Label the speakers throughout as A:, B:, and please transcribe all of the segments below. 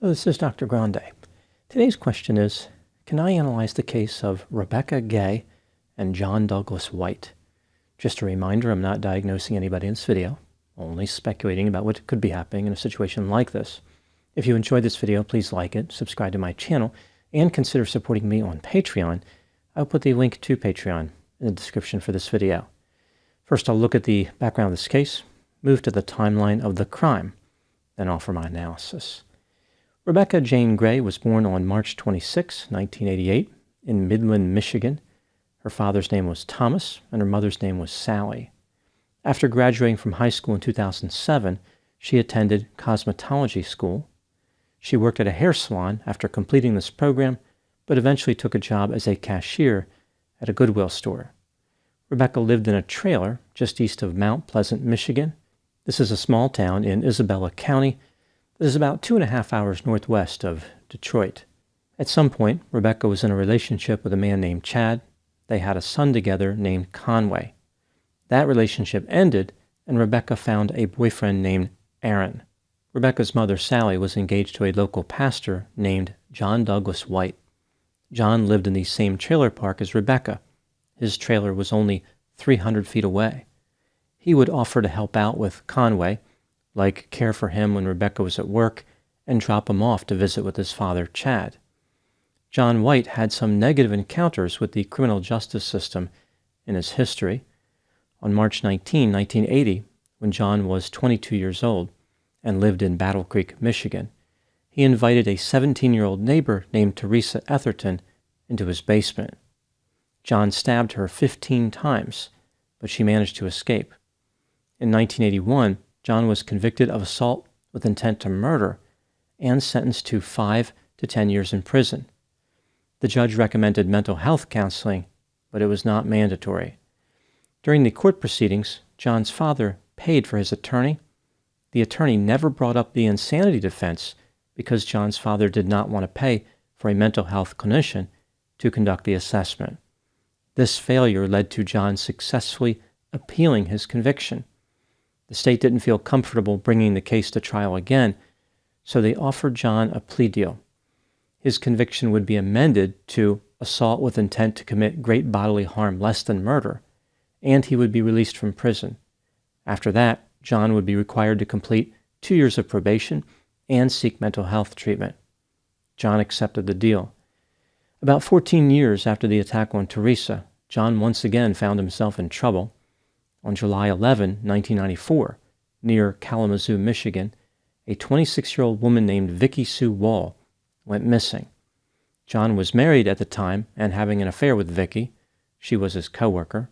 A: Hello, this is Dr. Grande. Today's question is, can I analyze the case of Rebekah Gay and John Douglas White? Just a reminder, I'm not diagnosing anybody in this video, only speculating about what could be happening in a situation like this. If you enjoyed this video, please like it, subscribe to my channel, and consider supporting me on Patreon. I'll put the link to Patreon in the description for this video. First, I'll look at the background of this case, move to the timeline of the crime, then offer my analysis. Rebekah Jane Gray was born on March 26, 1988, in Midland, Michigan. Her father's name was Thomas, and her mother's name was Sally. After graduating from high school in 2007, she attended cosmetology school. She worked at a hair salon after completing this program, but eventually took a job as a cashier at a Goodwill store. Rebekah lived in a trailer just east of Mount Pleasant, Michigan. This is a small town in Isabella County. It is about 2.5 hours northwest of Detroit. At some point, Rebekah was in a relationship with a man named Chad. They had a son together named Conway. That relationship ended, and Rebekah found a boyfriend named Aaron. Rebekah's mother, Sally, was engaged to a local pastor named John Douglas White. John lived in the same trailer park as Rebekah. His trailer was only 300 feet away. He would offer to help out with Conway, like care for him when Rebekah was at work, and drop him off to visit with his father, Chad. John White had some negative encounters with the criminal justice system in his history. On March 19, 1980, when John was 22 years old and lived in Battle Creek, Michigan, he invited a 17-year-old neighbor named Teresa Etherton into his basement. John stabbed her 15 times, but she managed to escape. In 1981, John was convicted of assault with intent to murder and sentenced to 5 to 10 years in prison. The judge recommended mental health counseling, but it was not mandatory. During the court proceedings, John's father paid for his attorney. The attorney never brought up the insanity defense because John's father did not want to pay for a mental health clinician to conduct the assessment. This failure led to John successfully appealing his conviction. The state didn't feel comfortable bringing the case to trial again, so they offered John a plea deal. His conviction would be amended to assault with intent to commit great bodily harm less than murder, and he would be released from prison. After that, John would be required to complete 2 years of probation and seek mental health treatment. John accepted the deal. About 14 years after the attack on Teresa, John once again found himself in trouble. On July 11, 1994, near Kalamazoo, Michigan, a 26-year-old woman named Vicki Sue Wall went missing. John was married at the time and having an affair with Vicki. She was his coworker.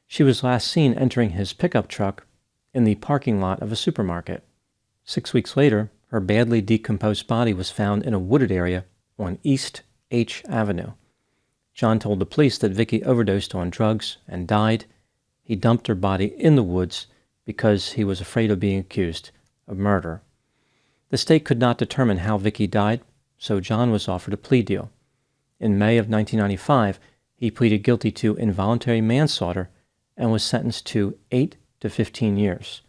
A: She was last seen entering his pickup truck in the parking lot of a supermarket. 6 weeks later, her badly decomposed body was found in a wooded area on East H Avenue. John told the police that Vicki overdosed on drugs and died. He dumped her body in the woods because he was afraid of being accused of murder. The state could not determine how Vicki died, so John was offered a plea deal. In May of 1995, he pleaded guilty to involuntary manslaughter and was sentenced to 8 to 15 years.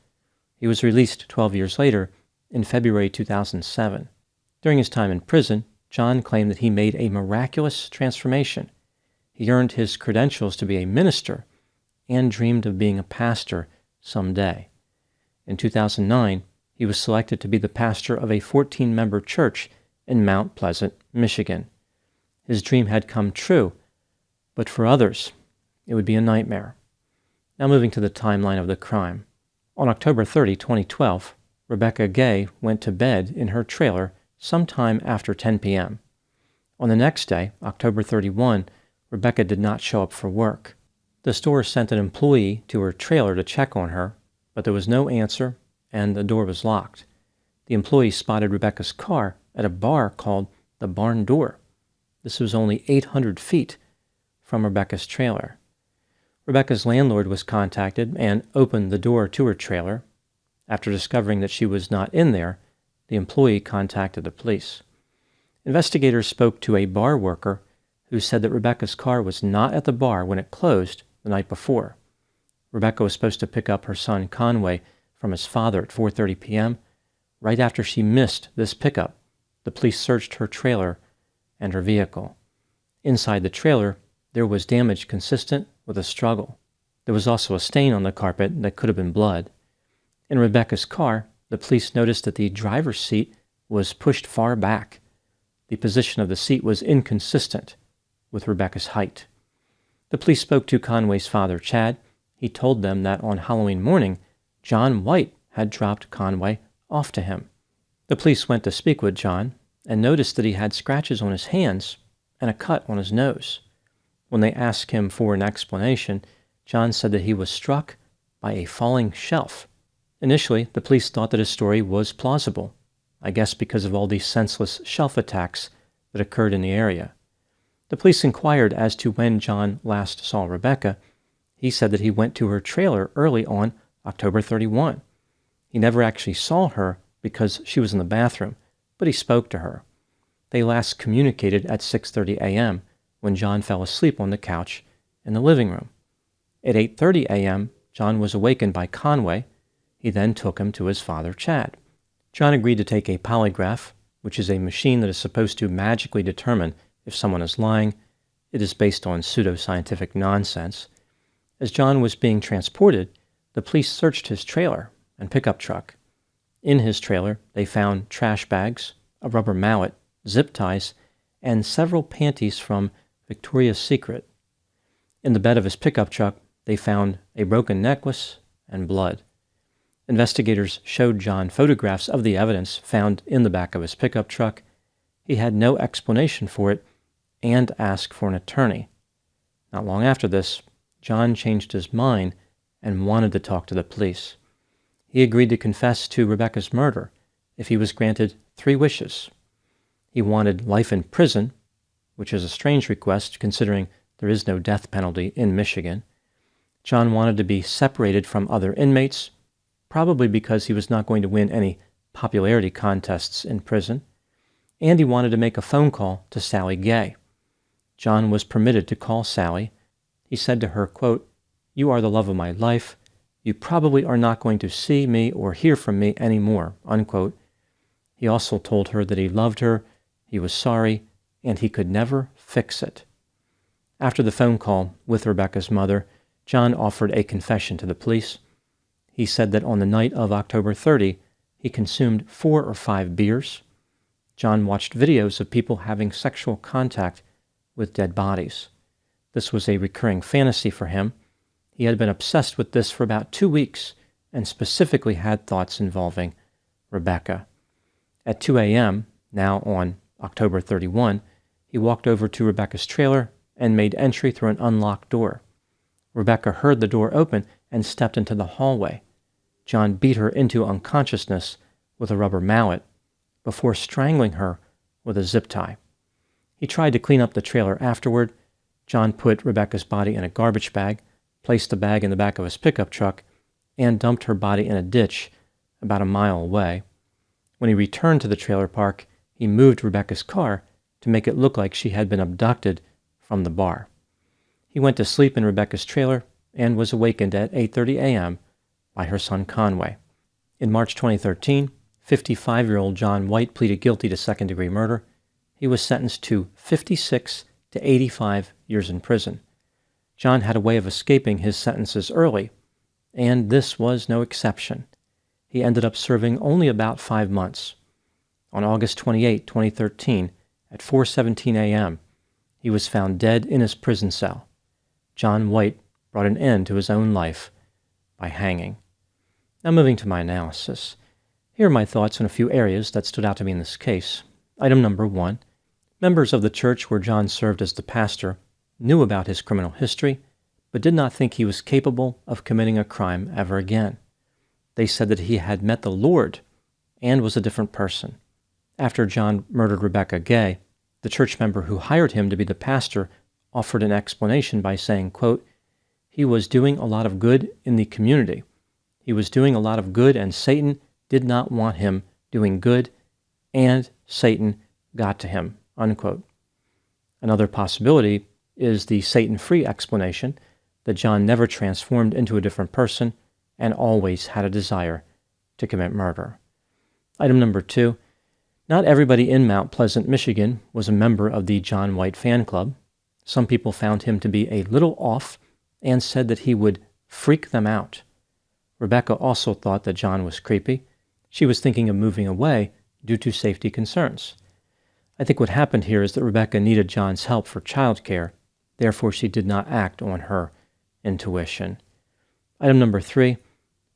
A: He was released 12 years later in February 2007. During his time in prison, John claimed that he made a miraculous transformation. He earned his credentials to be a minister and dreamed of being a pastor someday. In 2009, he was selected to be the pastor of a 14-member church in Mount Pleasant, Michigan. His dream had come true, but for others, it would be a nightmare. Now moving to the timeline of the crime. On October 30, 2012, Rebekah Gay went to bed in her trailer sometime after 10 p.m. On the next day, October 31, Rebekah did not show up for work. The store sent an employee to her trailer to check on her, but there was no answer and the door was locked. The employee spotted Rebekah's car at a bar called the Barn Door. This was only 800 feet from Rebekah's trailer. Rebekah's landlord was contacted and opened the door to her trailer. After discovering that she was not in there, the employee contacted the police. Investigators spoke to a bar worker who said that Rebekah's car was not at the bar when it closed the night before. Rebekah was supposed to pick up her son Conway from his father at 4:30 p.m. Right after she missed this pickup, the police searched her trailer and her vehicle. Inside the trailer, there was damage consistent with a struggle. There was also a stain on the carpet that could have been blood. In Rebekah's car, the police noticed that the driver's seat was pushed far back. The position of the seat was inconsistent with Rebekah's height. The police spoke to Conway's father, Chad. He told them that on Halloween morning, John White had dropped Conway off to him. The police went to speak with John and noticed that he had scratches on his hands and a cut on his nose. When they asked him for an explanation, John said that he was struck by a falling shelf. Initially, the police thought that his story was plausible, I guess because of all these senseless shelf attacks that occurred in the area. The police inquired as to when John last saw Rebekah. He said that he went to her trailer early on October 31. He never actually saw her because she was in the bathroom, but he spoke to her. They last communicated at 6:30 a.m. when John fell asleep on the couch in the living room. At 8:30 a.m., John was awakened by Conway. He then took him to his father, Chad. John agreed to take a polygraph, which is a machine that is supposed to magically determine if someone is lying. It is based on pseudoscientific nonsense. As John was being transported, the police searched his trailer and pickup truck. In his trailer, they found trash bags, a rubber mallet, zip ties, and several panties from Victoria's Secret. In the bed of his pickup truck, they found a broken necklace and blood. Investigators showed John photographs of the evidence found in the back of his pickup truck. He had no explanation for it and asked for an attorney. Not long after this, John changed his mind and wanted to talk to the police. He agreed to confess to Rebekah's murder if he was granted 3 wishes. He wanted life in prison, which is a strange request considering there is no death penalty in Michigan. John wanted to be separated from other inmates, probably because he was not going to win any popularity contests in prison. And he wanted to make a phone call to Sally Gay. John was permitted to call Sally. He said to her, quote, "You are the love of my life. You probably are not going to see me or hear from me anymore," unquote. He also told her that he loved her, he was sorry, and he could never fix it. After the phone call with Rebekah's mother, John offered a confession to the police. He said that on the night of October 30, he consumed 4 or 5 beers. John watched videos of people having sexual contact with dead bodies. This was a recurring fantasy for him. He had been obsessed with this for about 2 weeks and specifically had thoughts involving Rebekah. At 2 a.m., now on October 31, he walked over to Rebekah's trailer and made entry through an unlocked door. Rebekah heard the door open and stepped into the hallway. John beat her into unconsciousness with a rubber mallet before strangling her with a zip tie. He tried to clean up the trailer afterward. John put Rebekah's body in a garbage bag, placed the bag in the back of his pickup truck, and dumped her body in a ditch about a mile away. When he returned to the trailer park, he moved Rebekah's car to make it look like she had been abducted from the bar. He went to sleep in Rebekah's trailer and was awakened at 8:30 a.m. by her son Conway. In March 2013, 55-year-old John White pleaded guilty to second-degree murder. He was sentenced to 56 to 85 years in prison. John had a way of escaping his sentences early, and this was no exception. He ended up serving only about 5 months. On August 28, 2013, at 4:17 a.m., he was found dead in his prison cell. John White brought an end to his own life by hanging. Now moving to my analysis. Here are my thoughts on a few areas that stood out to me in this case. Item number 1. Members of the church where John served as the pastor knew about his criminal history, but did not think he was capable of committing a crime ever again. They said that he had met the Lord and was a different person. After John murdered Rebekah Gay, the church member who hired him to be the pastor offered an explanation by saying, quote, "He was doing a lot of good in the community. He was doing a lot of good, and Satan did not want him doing good, and Satan got to him," unquote. Another possibility is the Satan-free explanation that John never transformed into a different person and always had a desire to commit murder. Item number 2. Not everybody in Mount Pleasant, Michigan was a member of the John White fan club. Some people found him to be a little off and said that he would freak them out. Rebekah also thought that John was creepy. She was thinking of moving away due to safety concerns. I think what happened here is that Rebekah needed John's help for childcare, therefore she did not act on her intuition. Item number 3,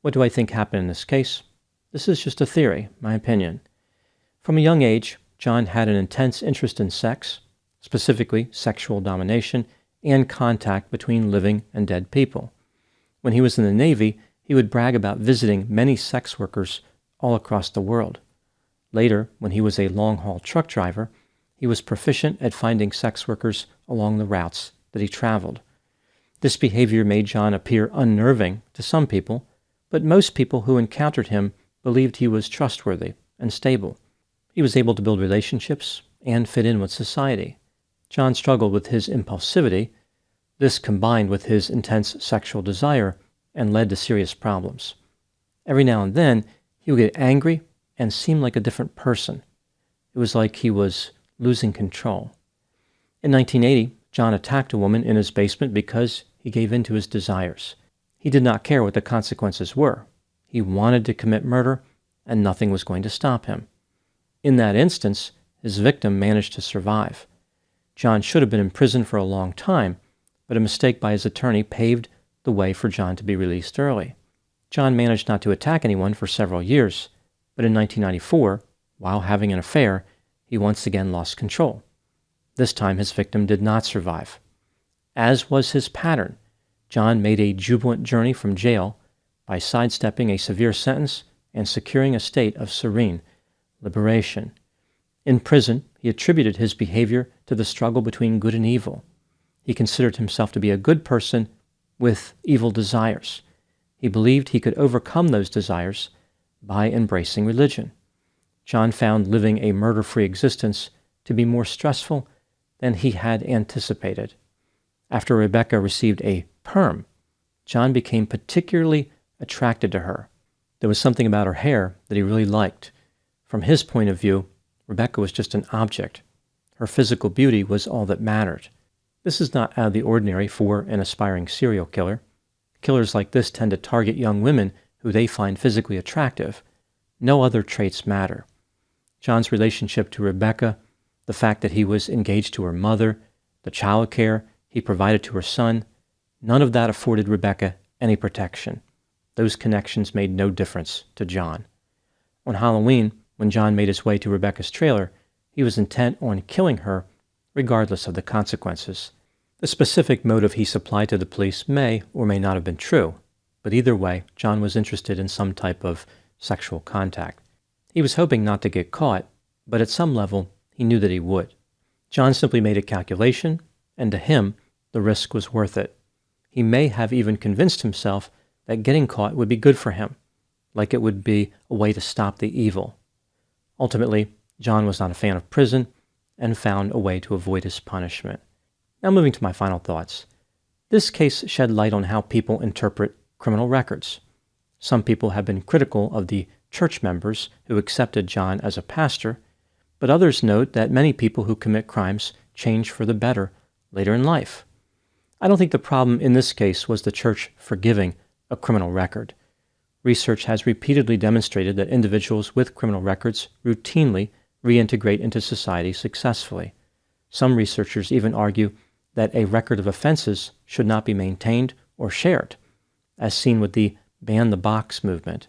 A: what do I think happened in this case? This is just a theory, my opinion. From a young age, John had an intense interest in sex, specifically sexual domination and contact between living and dead people. When he was in the Navy, he would brag about visiting many sex workers all across the world. Later, when he was a long-haul truck driver, he was proficient at finding sex workers along the routes that he traveled. This behavior made John appear unnerving to some people, but most people who encountered him believed he was trustworthy and stable. He was able to build relationships and fit in with society. John struggled with his impulsivity. This combined with his intense sexual desire and led to serious problems. Every now and then, he would get angry and seem like a different person. It was like he was losing control. In 1980, John attacked a woman in his basement because he gave in to his desires. He did not care what the consequences were. He wanted to commit murder, and nothing was going to stop him. In that instance, his victim managed to survive. John should have been in prison for a long time, but a mistake by his attorney paved the way for John to be released early. John managed not to attack anyone for several years, but in 1994, while having an affair, he once again lost control. This time his victim did not survive. As was his pattern, John made a jubilant journey from jail by sidestepping a severe sentence and securing a state of serene liberation. In prison, he attributed his behavior to the struggle between good and evil. He considered himself to be a good person with evil desires. He believed he could overcome those desires by embracing religion. John found living a murder-free existence to be more stressful than he had anticipated. After Rebekah received a perm, John became particularly attracted to her. There was something about her hair that he really liked. From his point of view, Rebekah was just an object. Her physical beauty was all that mattered. This is not out of the ordinary for an aspiring serial killer. Killers like this tend to target young women who they find physically attractive. No other traits matter. John's relationship to Rebekah, the fact that he was engaged to her mother, the child care he provided to her son, none of that afforded Rebekah any protection. Those connections made no difference to John. On Halloween, when John made his way to Rebekah's trailer, he was intent on killing her, regardless of the consequences. The specific motive he supplied to the police may or may not have been true, but either way, John was interested in some type of sexual contact. He was hoping not to get caught, but at some level, he knew that he would. John simply made a calculation, and to him, the risk was worth it. He may have even convinced himself that getting caught would be good for him, like it would be a way to stop the evil. Ultimately, John was not a fan of prison and found a way to avoid his punishment. Now moving to my final thoughts. This case shed light on how people interpret criminal records. Some people have been critical of the church members who accepted John as a pastor, but others note that many people who commit crimes change for the better later in life. I don't think the problem in this case was the church forgiving a criminal record. Research has repeatedly demonstrated that individuals with criminal records routinely reintegrate into society successfully. Some researchers even argue that a record of offenses should not be maintained or shared, as seen with the Ban the Box movement.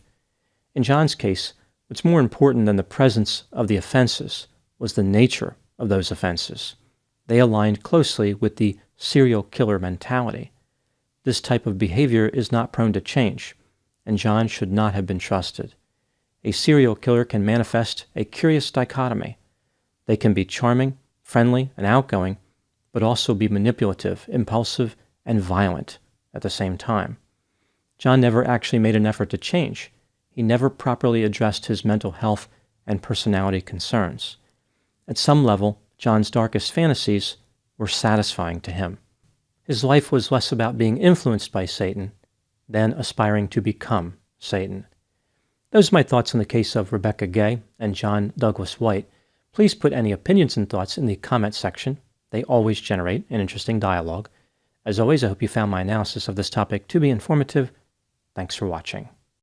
A: In John's case, what's more important than the presence of the offenses was the nature of those offenses. They aligned closely with the serial killer mentality. This type of behavior is not prone to change, and John should not have been trusted. A serial killer can manifest a curious dichotomy. They can be charming, friendly, and outgoing, but also be manipulative, impulsive, and violent at the same time. John never actually made an effort to change. He never properly addressed his mental health and personality concerns. At some level, John's darkest fantasies were satisfying to him. His life was less about being influenced by Satan than aspiring to become Satan. Those are my thoughts on the case of Rebekah Gay and John Douglas White. Please put any opinions and thoughts in the comment section. They always generate an interesting dialogue. As always, I hope you found my analysis of this topic to be informative. Thanks for watching.